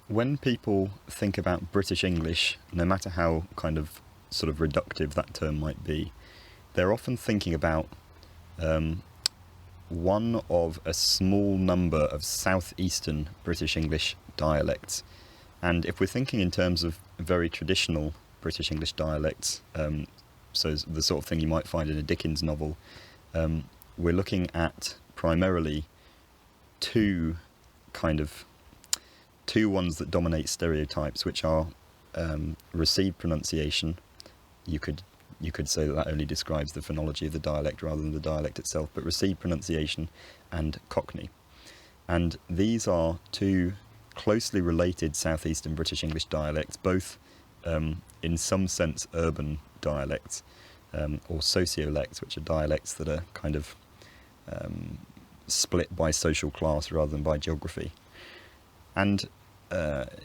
When people think about British English, no matter how kind of sort of reductive that term might be, they're often thinking about one of a small number of southeastern British English dialects. And if we're thinking in terms of very traditional British English dialects, so the sort of thing you might find in a Dickens novel, we're looking at primarily two ones that dominate stereotypes, which are received pronunciation. You could say that only describes the phonology of the dialect rather than the dialect itself, but received pronunciation and Cockney. And these are two closely related southeastern British English dialects, both in some sense urban dialects, or sociolects, which are dialects that are kind of split by social class rather than by geography. And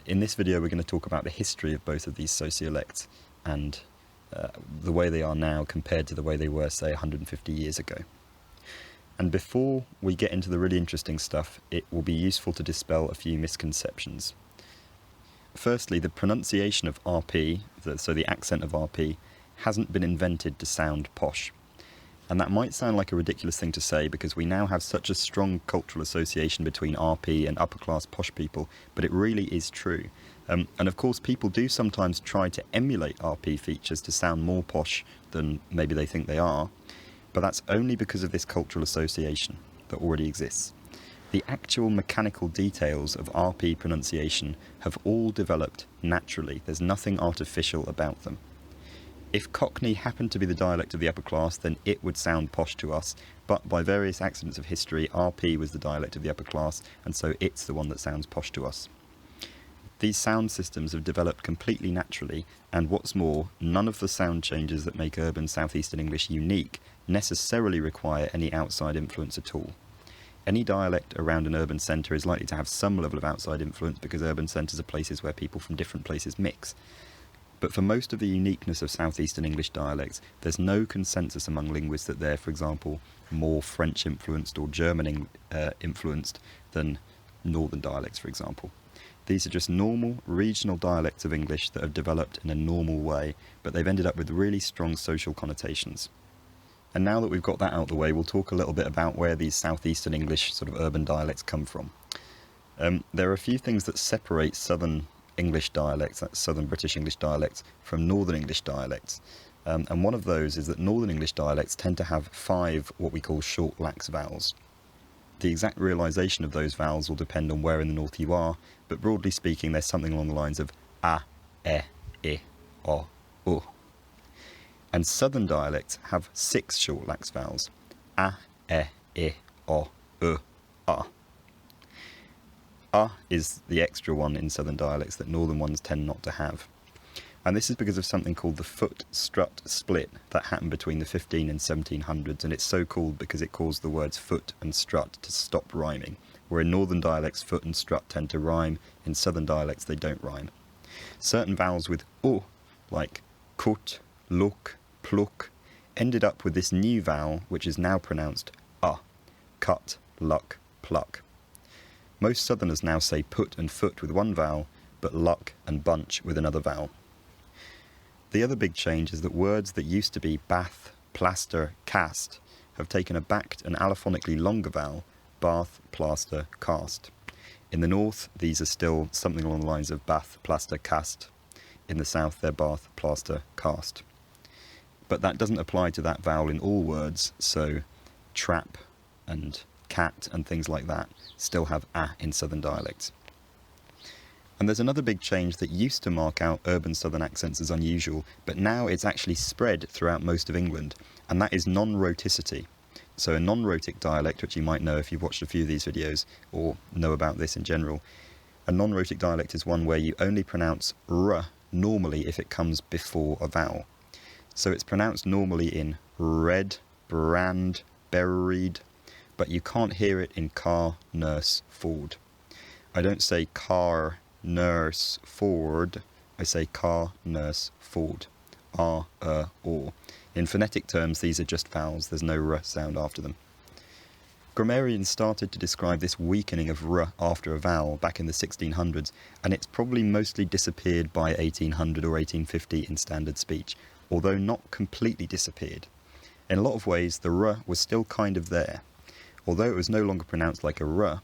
in this video we're going to talk about the history of both of these sociolects and the way they are now compared to the way they were, say, 150 years ago. And before we get into the really interesting stuff, it will be useful to dispel a few misconceptions. Firstly, the pronunciation of RP, so the accent of RP, hasn't been invented to sound posh. And that might sound like a ridiculous thing to say because we now have such a strong cultural association between RP and upper-class posh people, but it really is true. And of course, people do sometimes try to emulate RP features to sound more posh than maybe they think they are, but that's only because of this cultural association that already exists. The actual mechanical details of RP pronunciation have all developed naturally. There's nothing artificial about them. If Cockney happened to be the dialect of the upper class, then it would sound posh to us, but by various accidents of history, RP was the dialect of the upper class, and so it's the one that sounds posh to us. These sound systems have developed completely naturally, and what's more, none of the sound changes that make urban southeastern English unique necessarily require any outside influence at all. Any dialect around an urban centre is likely to have some level of outside influence because urban centres are places where people from different places mix. But for most of the uniqueness of southeastern English dialects, there's no consensus among linguists that they're, for example, more French influenced or German influenced than northern dialects, for example. These are just normal regional dialects of English that have developed in a normal way, but they've ended up with really strong social connotations. And now that we've got that out of the way, we'll talk a little bit about where these southeastern English sort of urban dialects come from. There are a few things that separate southern English dialects, that's southern British English dialects, from northern English dialects. And one of those is that northern English dialects tend to have 5 what we call short lax vowels. The exact realisation of those vowels will depend on where in the north you are, but broadly speaking there's something along the lines of a, e, o, u. And southern dialects have 6 short lax vowels: a, e, o, u, a. A is the extra one in southern dialects that northern ones tend not to have. And this is because of something called the foot-strut split that happened between the 15 and 1700s, and it's so called because it caused the words foot and strut to stop rhyming, where in northern dialects foot and strut tend to rhyme, in southern dialects they don't rhyme. Certain vowels with u, like kut, look, pluck, ended up with this new vowel which is now pronounced a, cut, luck, pluck. Most southerners now say put and foot with one vowel, but luck and bunch with another vowel. The other big change is that words that used to be bath, plaster, cast have taken a backed and allophonically longer vowel, bath, plaster, cast. In the north, these are still something along the lines of bath, plaster, cast. In the south, they're bath, plaster, cast. But that doesn't apply to that vowel in all words, so trap and cat and things like that still have a in southern dialects. And there's another big change that used to mark out urban southern accents as unusual, but now it's actually spread throughout most of England, and that is non-rhoticity. So a non-rhotic dialect, which you might know if you've watched a few of these videos or know about this in general, a non-rhotic dialect is one where you only pronounce r normally if it comes before a vowel. So it's pronounced normally in red, brand, buried, but you can't hear it in car, nurse, Ford. I don't say car, nurse, Ford, I say car, nurse, Ford. R, or. In phonetic terms, these are just vowels, there's no r sound after them. Grammarians started to describe this weakening of r after a vowel back in the 1600s, and it's probably mostly disappeared by 1800 or 1850 in standard speech, although not completely disappeared. In a lot of ways, the r was still kind of there. Although it was no longer pronounced like a r,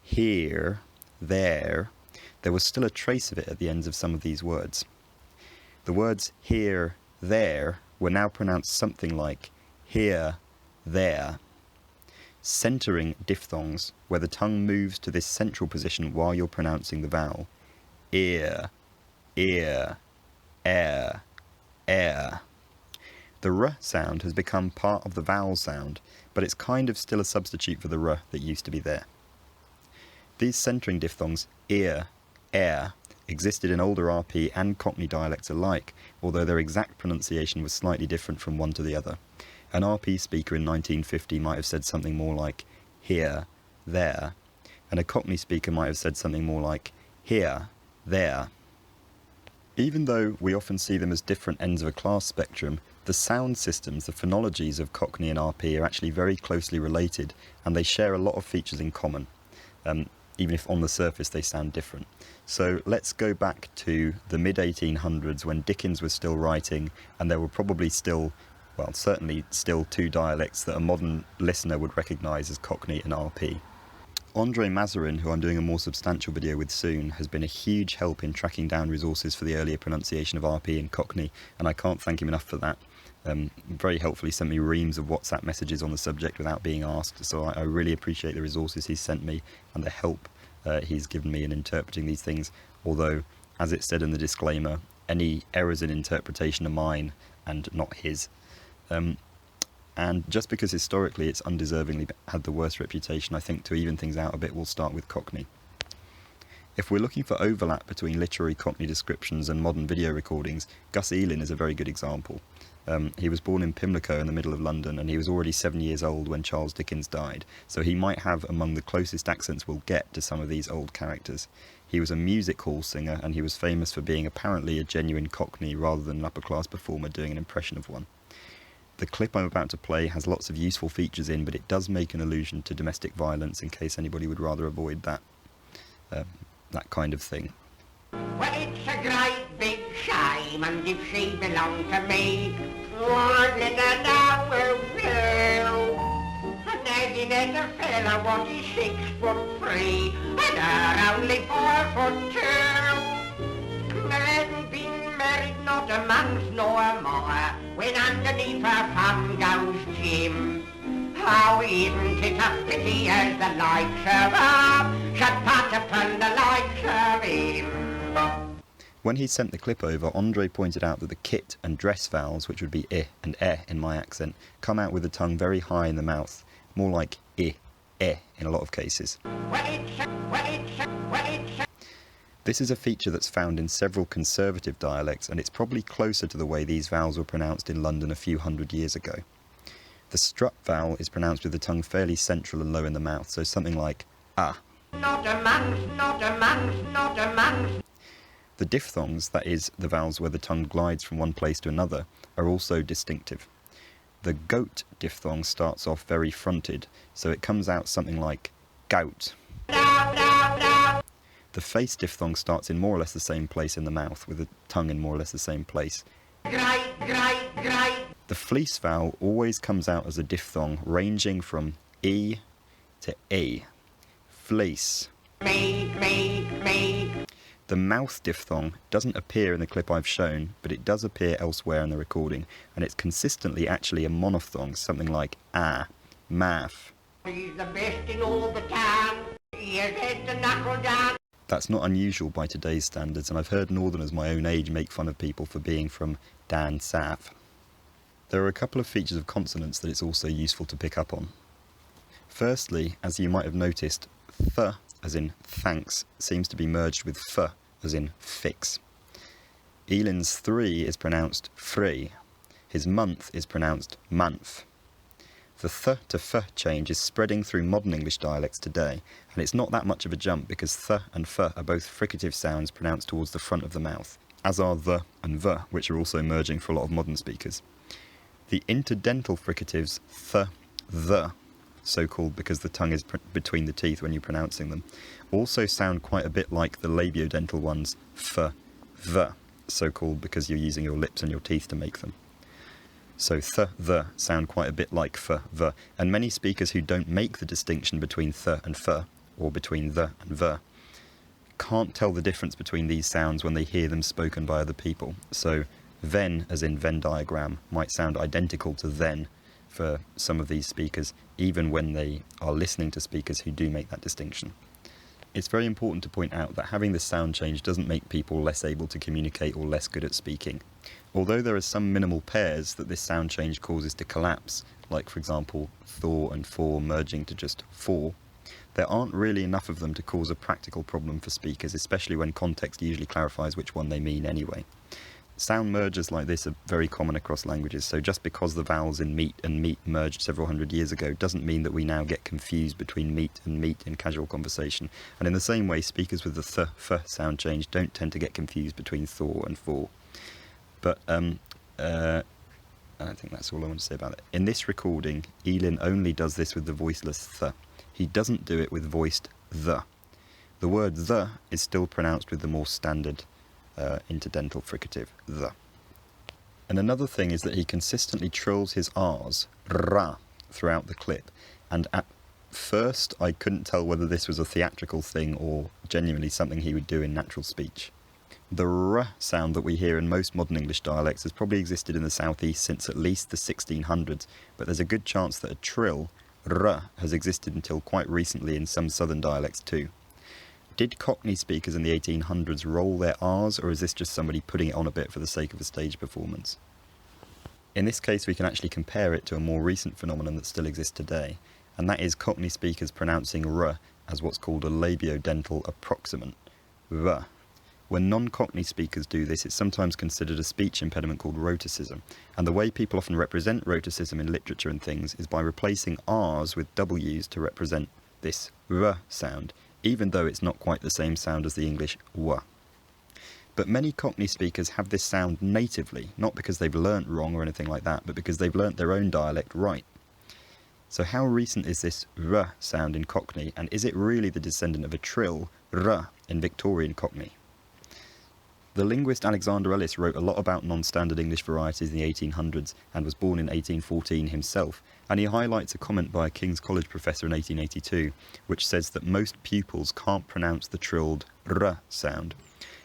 here, there was still a trace of it at the ends of some of these words. The words here, there were now pronounced something like here, there, centering diphthongs where the tongue moves to this central position while you're pronouncing the vowel. Ear, ear, air, air. The r sound has become part of the vowel sound, but it's kind of still a substitute for the r that used to be there. These centering diphthongs, ear, air, existed in older RP and Cockney dialects alike, although their exact pronunciation was slightly different from one to the other. An RP speaker in 1950 might have said something more like here, there, and a Cockney speaker might have said something more like here, there. Even though we often see them as different ends of a class spectrum, the sound systems, the phonologies of Cockney and RP are actually very closely related, and they share a lot of features in common, even if on the surface they sound different. So let's go back to the mid-1800s when Dickens was still writing, and there were probably still, well, certainly still two dialects that a modern listener would recognise as Cockney and RP. Andre Mazarin, who I'm doing a more substantial video with soon, has been a huge help in tracking down resources for the earlier pronunciation of RP and Cockney, and I can't thank him enough for that. Very helpfully sent me reams of WhatsApp messages on the subject without being asked, so I really appreciate the resources he's sent me and the help he's given me in interpreting these things, although, as it said in the disclaimer, any errors in interpretation are mine and not his. And just because historically it's undeservingly had the worst reputation, I think to even things out a bit we'll start with Cockney. If we're looking for overlap between literary Cockney descriptions and modern video recordings, Gus Elin is a very good example. He was born in Pimlico in the middle of London, and he was already 7 years old when Charles Dickens died, so he might have among the closest accents we'll get to some of these old characters. He was a music hall singer, and he was famous for being apparently a genuine Cockney rather than an upper-class performer doing an impression of one. The clip I'm about to play has lots of useful features in, but it does make an allusion to domestic violence in case anybody would rather avoid that kind of thing. Well, it's a great big shame, and if she belonged to me, I'd let her know, and there's a fella what is 6'3", and her only 4'2". There hasn't been married not a month nor more, when underneath her thumb goes Jim. How isn't it a pity as the likes of her should part upon the likes of him? When he sent the clip over, Andre pointed out that the kit and dress vowels, which would be I and E in my accent, come out with the tongue very high in the mouth, more like I, E in a lot of cases. This is a feature that's found in several conservative dialects, and it's probably closer to the way these vowels were pronounced in London a few hundred years ago. The strut vowel is pronounced with the tongue fairly central and low in the mouth, so something like ah. Not a month, not a month, not a month. The diphthongs, that is, the vowels where the tongue glides from one place to another, are also distinctive. The goat diphthong starts off very fronted, so it comes out something like gout. The face diphthong starts in more or less the same place in the mouth, with the tongue in more or less the same place. The fleece vowel always comes out as a diphthong ranging from E to A. Fleece. The mouth diphthong doesn't appear in the clip I've shown, but it does appear elsewhere in the recording, and it's consistently actually a monophthong, something like ah, math. He's the best in all the town. He has had the knuckle down. That's not unusual by today's standards, and I've heard northerners my own age make fun of people for being from Dan South. There are a couple of features of consonants that it's also useful to pick up on. Firstly, as you might have noticed, th, as in thanks, seems to be merged with f, as in fix. Elin's 3 is pronounced free. His month is pronounced month. The th to f change is spreading through modern English dialects today, and it's not that much of a jump because th and f are both fricative sounds pronounced towards the front of the mouth, as are the and v, which are also merging for a lot of modern speakers. The interdental fricatives th, the, so called because the tongue is between the teeth when you're pronouncing them, also sound quite a bit like the labiodental ones, f, the, so called because you're using your lips and your teeth to make them. So th, the sound quite a bit like f, the, and many speakers who don't make the distinction between th and f, or between the and the, can't tell the difference between these sounds when they hear them spoken by other people. So Venn, as in Venn diagram, might sound identical to then for some of these speakers, even when they are listening to speakers who do make that distinction. It's very important to point out that having this sound change doesn't make people less able to communicate or less good at speaking. Although there are some minimal pairs that this sound change causes to collapse, like for example Thor and for merging to just for, there aren't really enough of them to cause a practical problem for speakers, especially when context usually clarifies which one they mean anyway. Sound mergers like this are very common across languages, so just because the vowels in meat and meat merged several hundred years ago doesn't mean that we now get confused between meat and meat in casual conversation. And in the same way, speakers with the th, f sound change don't tend to get confused between Thor and for. But I think that's all I want to say about it. In this recording, Elin only does this with the voiceless th. He doesn't do it with voiced the. The word the is still pronounced with the more standard interdental fricative, the. And another thing is that he consistently trills his R's, ra, throughout the clip, and at first I couldn't tell whether this was a theatrical thing or genuinely something he would do in natural speech. The r sound that we hear in most modern English dialects has probably existed in the southeast since at least the 1600s, but there's a good chance that a trill, r, has existed until quite recently in some southern dialects too. Did Cockney speakers in the 1800s roll their R's, or is this just somebody putting it on a bit for the sake of a stage performance? In this case, we can actually compare it to a more recent phenomenon that still exists today, and that is Cockney speakers pronouncing r as what's called a labiodental approximant, r. When non-Cockney speakers do this, it's sometimes considered a speech impediment called rhotacism, and the way people often represent rhotacism in literature and things is by replacing R's with W's to represent this r sound, even though it's not quite the same sound as the English w. But many Cockney speakers have this sound natively, not because they've learnt wrong or anything like that, but because they've learnt their own dialect right. So how recent is this r sound in Cockney, and is it really the descendant of a trill, r, in Victorian Cockney? The linguist Alexander Ellis wrote a lot about non-standard English varieties in the 1800s and was born in 1814 himself, and he highlights a comment by a King's College professor in 1882 which says that most pupils can't pronounce the trilled r sound,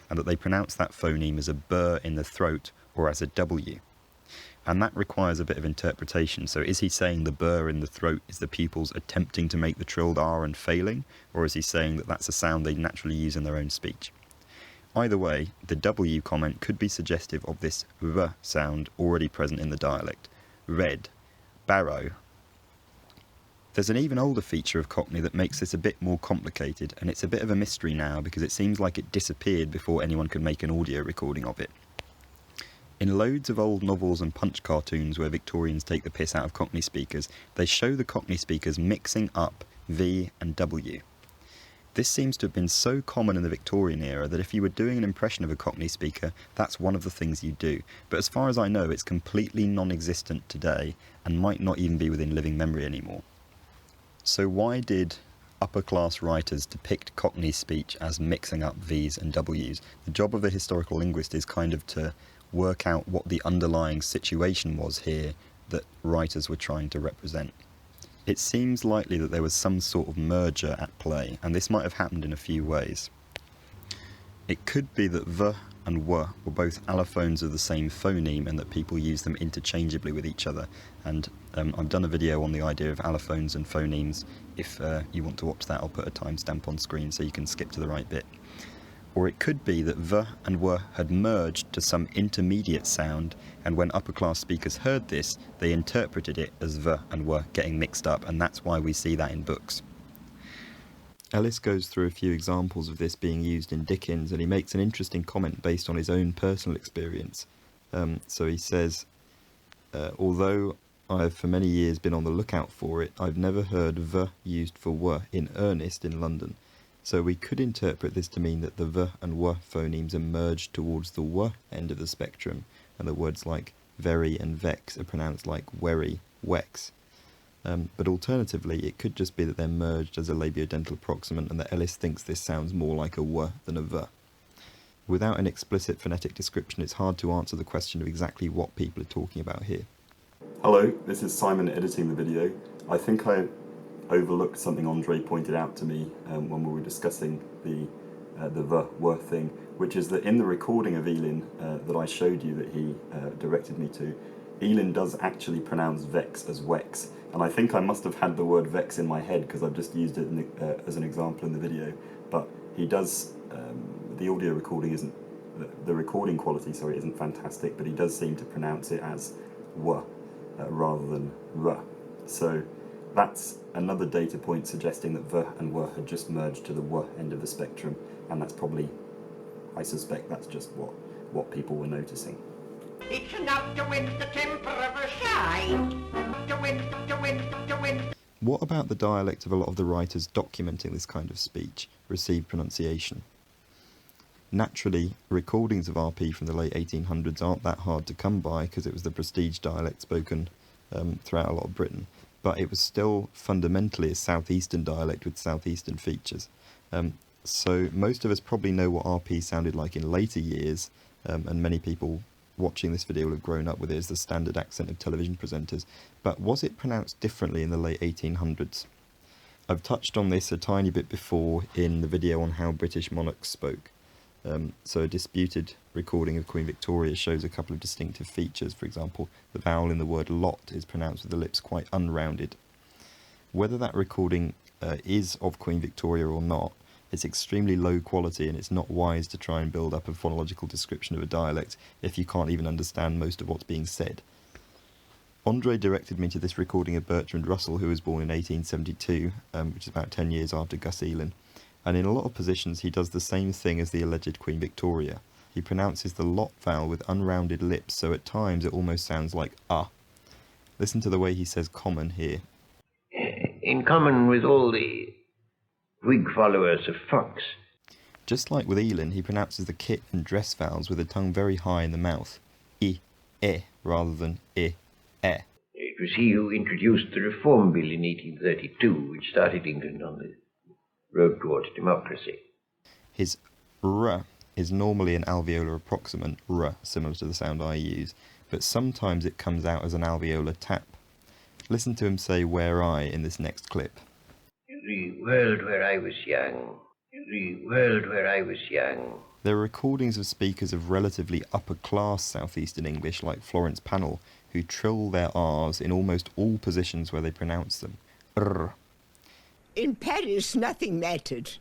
and that they pronounce that phoneme as a burr in the throat or as a W. And that requires a bit of interpretation. So is he saying the burr in the throat is the pupils attempting to make the trilled R and failing, or is he saying that that's a sound they naturally use in their own speech? Either way, the W comment could be suggestive of this r sound already present in the dialect. Red, barrow. There's an even older feature of Cockney that makes this a bit more complicated, and it's a bit of a mystery now because it seems like it disappeared before anyone could make an audio recording of it. In loads of old novels and Punch cartoons where Victorians take the piss out of Cockney speakers, they show the Cockney speakers mixing up V and W. This seems to have been so common in the Victorian era that if you were doing an impression of a Cockney speaker, that's one of the things you do. But as far as I know, it's completely non-existent today and might not even be within living memory anymore. So why did upper-class writers depict Cockney speech as mixing up V's and W's? The job of a historical linguist is kind of to work out what the underlying situation was here that writers were trying to represent. It seems likely that there was some sort of merger at play, and this might have happened in a few ways. It could be that v and w were both allophones of the same phoneme and that people use them interchangeably with each other, and I've done a video on the idea of allophones and phonemes. If you want to watch that, I'll put a timestamp on screen so you can skip to the right bit. Or it could be that v and w had merged to some intermediate sound, and when upper-class speakers heard this, they interpreted it as v and w getting mixed up, and that's why we see that in books. Ellis goes through a few examples of this being used in Dickens, and he makes an interesting comment based on his own personal experience. So he says, although I've for many years been on the lookout for it, I've never heard v used for w in earnest in London. So we could interpret this to mean that the v and w phonemes are merged towards the w end of the spectrum, and the words like very and vex are pronounced like werry, wex. But alternatively, it could just be that they're merged as a labiodental approximant and that Ellis thinks this sounds more like a w than a v. Without an explicit phonetic description, it's hard to answer the question of exactly what people are talking about here. Hello, this is Simon editing the video. I think I overlooked something Andre pointed out to me when we were discussing the w thing, which is that in the recording of Elin that I showed you that he directed me to, Elin does actually pronounce vex as wex, and I think I must have had the word vex in my head because I've just used it as an example in the video, but he does, the audio recording isn't, the recording quality, sorry, isn't fantastic, but he does seem to pronounce it as w rather than r. So that's another data point suggesting that v and w had just merged to the w end of the spectrum, and that's probably, I suspect that's just what people were noticing. It's enough to win the temper of a shy. To win. What about the dialect of a lot of the writers documenting this kind of speech, received pronunciation? Naturally, recordings of RP from the late 1800s aren't that hard to come by because it was the prestige dialect spoken throughout a lot of Britain, but it was still fundamentally a southeastern dialect with southeastern features. So most of us probably know what RP sounded like in later years, and many people watching this video will have grown up with it as the standard accent of television presenters, but was it pronounced differently in the late 1800s? I've touched on this a tiny bit before in the video on how British monarchs spoke. So a disputed recording of Queen Victoria shows a couple of distinctive features. For example, the vowel in the word lot is pronounced with the lips quite unrounded. Whether that recording is of Queen Victoria or not, it's extremely low quality, and it's not wise to try and build up a phonological description of a dialect if you can't even understand most of what's being said. Andre directed me to this recording of Bertrand Russell, who was born in 1872, which is about 10 years after Gus Elin. And in a lot of positions he does the same thing as the alleged Queen Victoria. He pronounces the lot vowel with unrounded lips, so at times it almost sounds like ah. Listen to the way he says common here. In common with all the Whig followers of Fox. Just like with Elin, he pronounces the kit and dress vowels with the tongue very high in the mouth. I, rather than I, It was he who introduced the Reform Bill in 1832, which started England on the road towards democracy. His r is normally an alveolar approximant, r, similar to the sound I use, but sometimes it comes out as an alveolar tap. Listen to him say where I in this next clip. The world where I was young, the world where I was young. There are recordings of speakers of relatively upper-class southeastern English like Florence Pannell, who trill their R's in almost all positions where they pronounce them. R. In Paris, nothing mattered,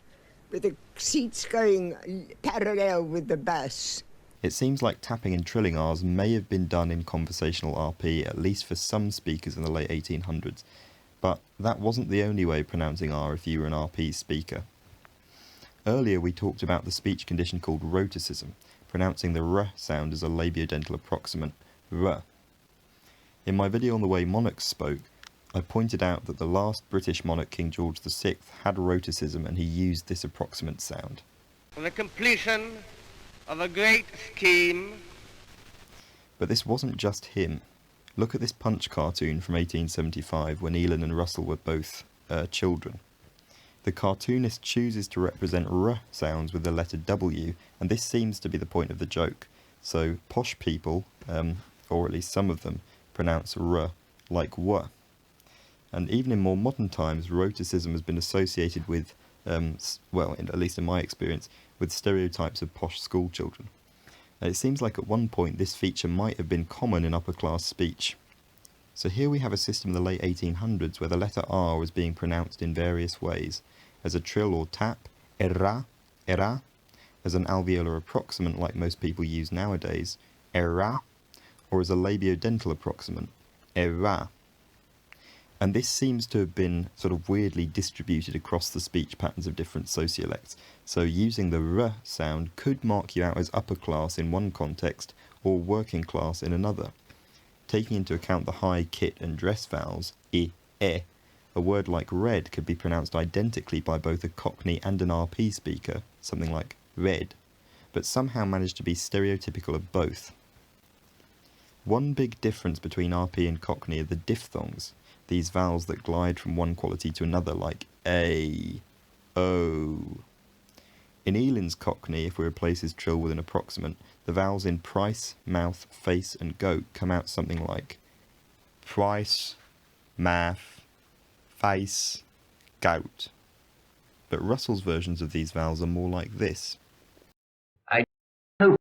with the seats going parallel with the bus. It seems like tapping and trilling R's may have been done in conversational RP, at least for some speakers in the late 1800s, but that wasn't the only way of pronouncing R if you were an RP speaker. Earlier we talked about the speech condition called rhotacism, pronouncing the R sound as a labiodental approximant, R. In my video on the way monarchs spoke, I pointed out that the last British monarch, King George VI, had rhotacism and he used this approximant sound. For the completion of a great scheme. But this wasn't just him. Look at this Punch cartoon from 1875 when Elin and Russell were both children. The cartoonist chooses to represent R sounds with the letter W, and this seems to be the point of the joke. So posh people, or at least some of them, pronounce R like W. And even in more modern times, rhotacism has been associated with, at least in my experience, with stereotypes of posh school children. And it seems like at one point this feature might have been common in upper-class speech. So here we have a system in the late 1800s where the letter R was being pronounced in various ways, as a trill or tap, era, as an alveolar approximant like most people use nowadays, era, or as a labiodental approximant, era. And this seems to have been sort of weirdly distributed across the speech patterns of different sociolects. So using the R sound could mark you out as upper class in one context or working class in another. Taking into account the high kit and dress vowels, I, a word like red could be pronounced identically by both a Cockney and an RP speaker, something like red, but somehow managed to be stereotypical of both. One big difference between RP and Cockney are the diphthongs. these vowels that glide from one quality to another, like A, O. In Ealin's Cockney, if we replace his trill with an approximant, the vowels in price, mouth, face and goat come out something like price, mouth, face, goat. But Russell's versions of these vowels are more like this. I hope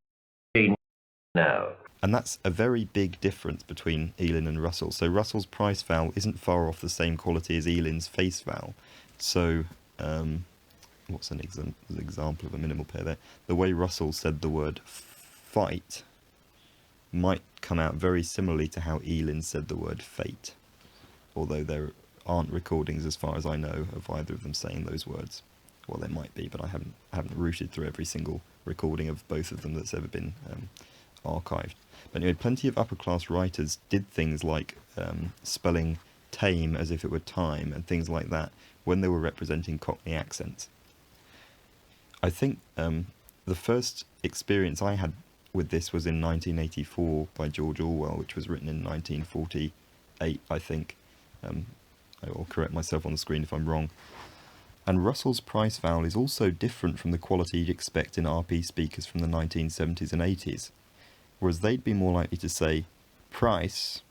now. And that's a very big difference between Ealin and Russell. So Russell's price vowel isn't far off the same quality as Ealin's face vowel. So, what's an example of a minimal pair there? The way Russell said the word fight might come out very similarly to how Ealin said the word fate. Although there aren't recordings, as far as I know, of either of them saying those words. Well, there might be, but I haven't rooted through every single recording of both of them that's ever been archived. But anyway, plenty of upper-class writers did things like spelling tame as if it were time and things like that when they were representing Cockney accents. I think the first experience I had with this was in 1984 by George Orwell, which was written in 1948, I think. I will correct myself on the screen if I'm wrong. And Russell's price vowel is also different from the quality you'd expect in RP speakers from the 1970s and 80s. Whereas they'd be more likely to say price,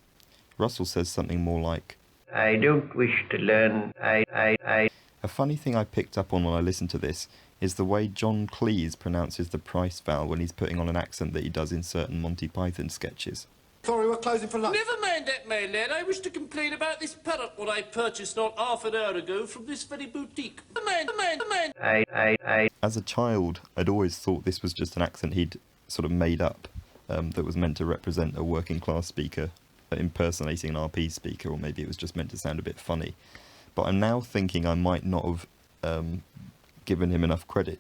Russell says something more like I don't wish to learn. A funny thing I picked up on when I listened to this is the way John Cleese pronounces the price vowel when he's putting on an accent that he does in certain Monty Python sketches. Sorry, we're closing for lunch. Never mind that, my lad. I wish to complain about this parrot what I purchased not half an hour ago from this very boutique. As a child, I'd always thought this was just an accent he'd sort of made up that was meant to represent a working class speaker impersonating an RP speaker, or maybe it was just meant to sound a bit funny. But I'm now thinking I might not have given him enough credit.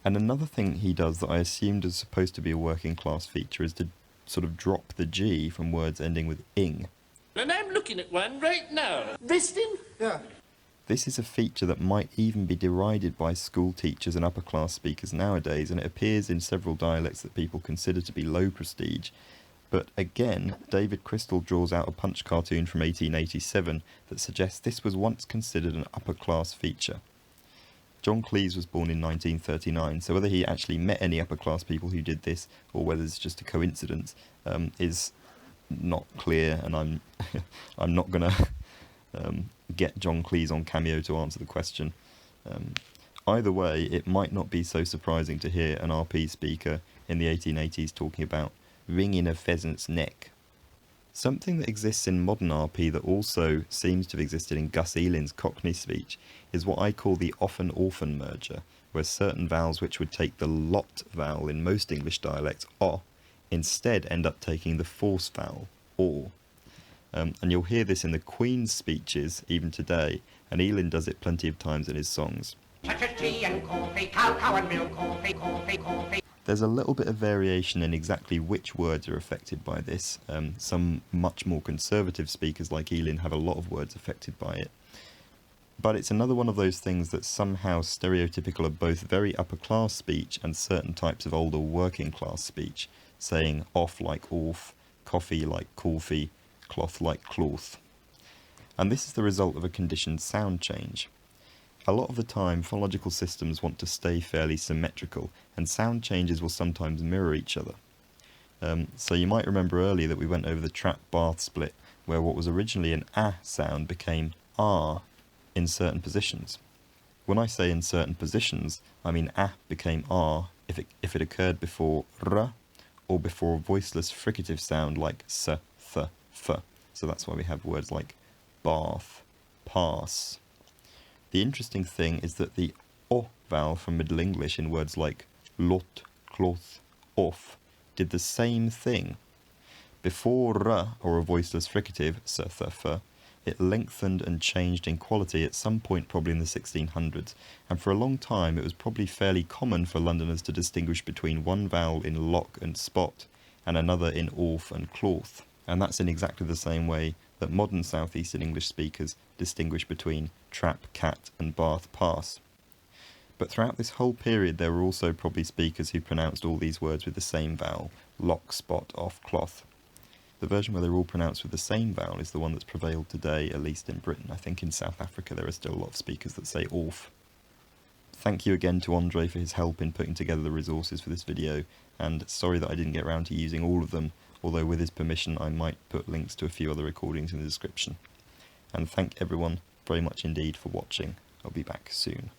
And another thing he does that I assumed is supposed to be a working class feature is to sort of drop the G from words ending with ing. And I'm looking at one right now. Resting? Yeah. This is a feature that might even be derided by school teachers and upper class speakers nowadays, and it appears in several dialects that people consider to be low prestige. But again, David Crystal draws out a Punch cartoon from 1887 that suggests this was once considered an upper class feature. John Cleese was born in 1939, so whether he actually met any upper class people who did this, or whether it's just a coincidence, is not clear, and I'm not going to get John Cleese on Cameo to answer the question. Either way, it might not be so surprising to hear an RP speaker in the 1880s talking about wringing a pheasant's neck. Something that exists in modern RP that also seems to have existed in Gus Ealin's Cockney speech is what I call the often-orphan merger, where certain vowels which would take the lot vowel in most English dialects, o, instead end up taking the force vowel, or. And you'll hear this in the Queen's speeches even today, and Ealin does it plenty of times in his songs. Such as tea and coffee, cow and milk, coffee. There's a little bit of variation in exactly which words are affected by this. Some much more conservative speakers like Ealin have a lot of words affected by it. But it's another one of those things that's somehow stereotypical of both very upper class speech and certain types of older working class speech, saying off like orf, coffee like coffee, cloth like cloth. And this is the result of a conditioned sound change. A lot of the time, philological systems want to stay fairly symmetrical, and sound changes will sometimes mirror each other. So you might remember earlier that we went over the trap-bath split, where what was originally an ah sound became ah in certain positions. When I say in certain positions, I mean ah became ah if it occurred before r, or before a voiceless fricative sound like s, th, f. So that's why we have words like bath, pass. The interesting thing is that the o vowel from Middle English in words like lot, cloth, off did the same thing. Before r, or a voiceless fricative, s, th, f, it lengthened and changed in quality at some point probably in the 1600s, and for a long time it was probably fairly common for Londoners to distinguish between one vowel in lock and spot and another in orf and cloth, and that's in exactly the same way that modern southeastern English speakers distinguish between trap, cat and bath, pass. But throughout this whole period there were also probably speakers who pronounced all these words with the same vowel, lock, spot, off, cloth. The version where they're all pronounced with the same vowel is the one that's prevailed today, at least in Britain. I think in South Africa there are still a lot of speakers that say orf. Thank you again to Andre for his help in putting together the resources for this video, and sorry that I didn't get around to using all of them, although with his permission I might put links to a few other recordings in the description. And thank everyone very much indeed for watching. I'll be back soon.